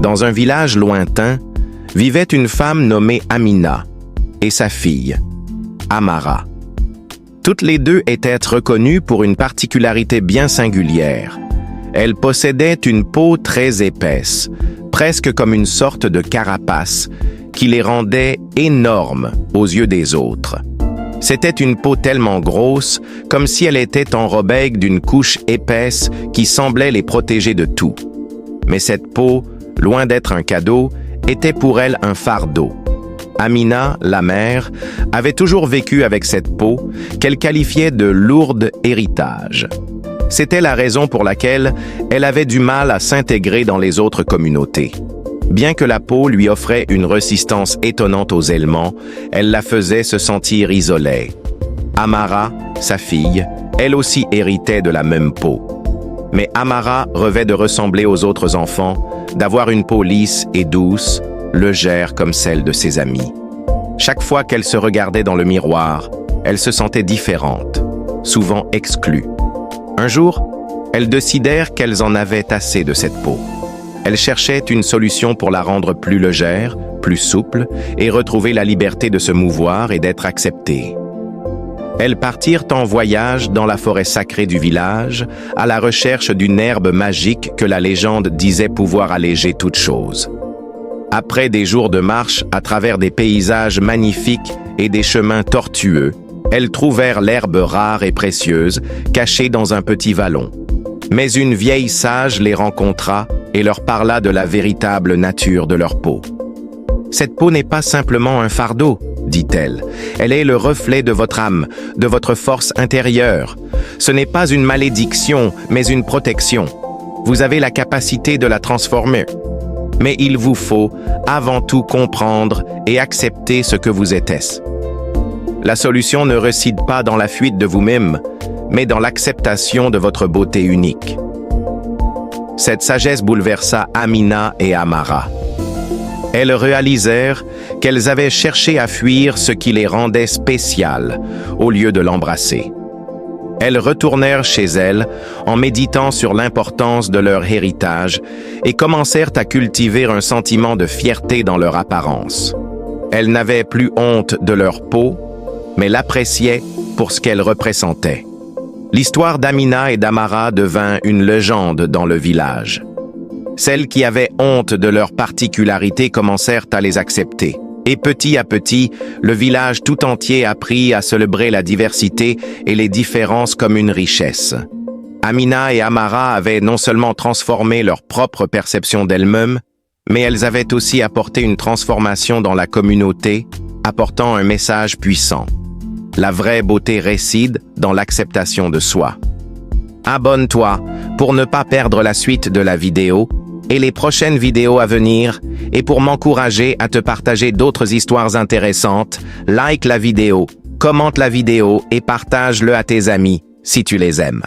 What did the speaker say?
Dans un village lointain, vivait une femme nommée Amina et sa fille, Amara. Toutes les deux étaient reconnues pour une particularité bien singulière. Elles possédaient une peau très épaisse, presque comme une sorte de carapace, qui les rendait énormes aux yeux des autres. C'était une peau tellement grosse, comme si elle était enrobée d'une couche épaisse qui semblait les protéger de tout. Mais cette peau, loin d'être un cadeau, était pour elle un fardeau. Amina, la mère, avait toujours vécu avec cette peau qu'elle qualifiait de lourd héritage. C'était la raison pour laquelle elle avait du mal à s'intégrer dans les autres communautés. Bien que la peau lui offrait une résistance étonnante aux éléments, elle la faisait se sentir isolée. Amara, sa fille, elle aussi héritait de la même peau. Mais Amara rêvait de ressembler aux autres enfants, d'avoir une peau lisse et douce, légère comme celle de ses amis. Chaque fois qu'elle se regardait dans le miroir, elle se sentait différente, souvent exclue. Un jour, elles décidèrent qu'elles en avaient assez de cette peau. Elles cherchaient une solution pour la rendre plus légère, plus souple, et retrouver la liberté de se mouvoir et d'être acceptées. Elles partirent en voyage dans la forêt sacrée du village, à la recherche d'une herbe magique que la légende disait pouvoir alléger toute chose. Après des jours de marche à travers des paysages magnifiques et des chemins tortueux, elles trouvèrent l'herbe rare et précieuse, cachée dans un petit vallon. Mais une vieille sage les rencontra et leur parla de la véritable nature de leur peau. « Cette peau n'est pas simplement un fardeau, dit-elle. Elle est le reflet de votre âme, de votre force intérieure. Ce n'est pas une malédiction, mais une protection. Vous avez la capacité de la transformer. Mais il vous faut, avant tout, comprendre et accepter ce que vous êtes. La solution ne réside pas dans la fuite de vous-même, mais dans l'acceptation de votre beauté unique. » Cette sagesse bouleversa Amina et Amara. Elles réalisèrent qu'elles avaient cherché à fuir ce qui les rendait spéciales, au lieu de l'embrasser. Elles retournèrent chez elles en méditant sur l'importance de leur héritage et commencèrent à cultiver un sentiment de fierté dans leur apparence. Elles n'avaient plus honte de leur peau, mais l'appréciaient pour ce qu'elle représentait. L'histoire d'Amina et d'Amara devint une légende dans le village. Celles qui avaient honte de leurs particularités commencèrent à les accepter. Et petit à petit, le village tout entier apprit à célébrer la diversité et les différences comme une richesse. Amina et Amara avaient non seulement transformé leur propre perception d'elles-mêmes, mais elles avaient aussi apporté une transformation dans la communauté, apportant un message puissant. La vraie beauté réside dans l'acceptation de soi. Abonne-toi pour ne pas perdre la suite de la vidéo et les prochaines vidéos à venir, et pour m'encourager à te partager d'autres histoires intéressantes, like la vidéo, commente la vidéo et partage-le à tes amis si tu les aimes.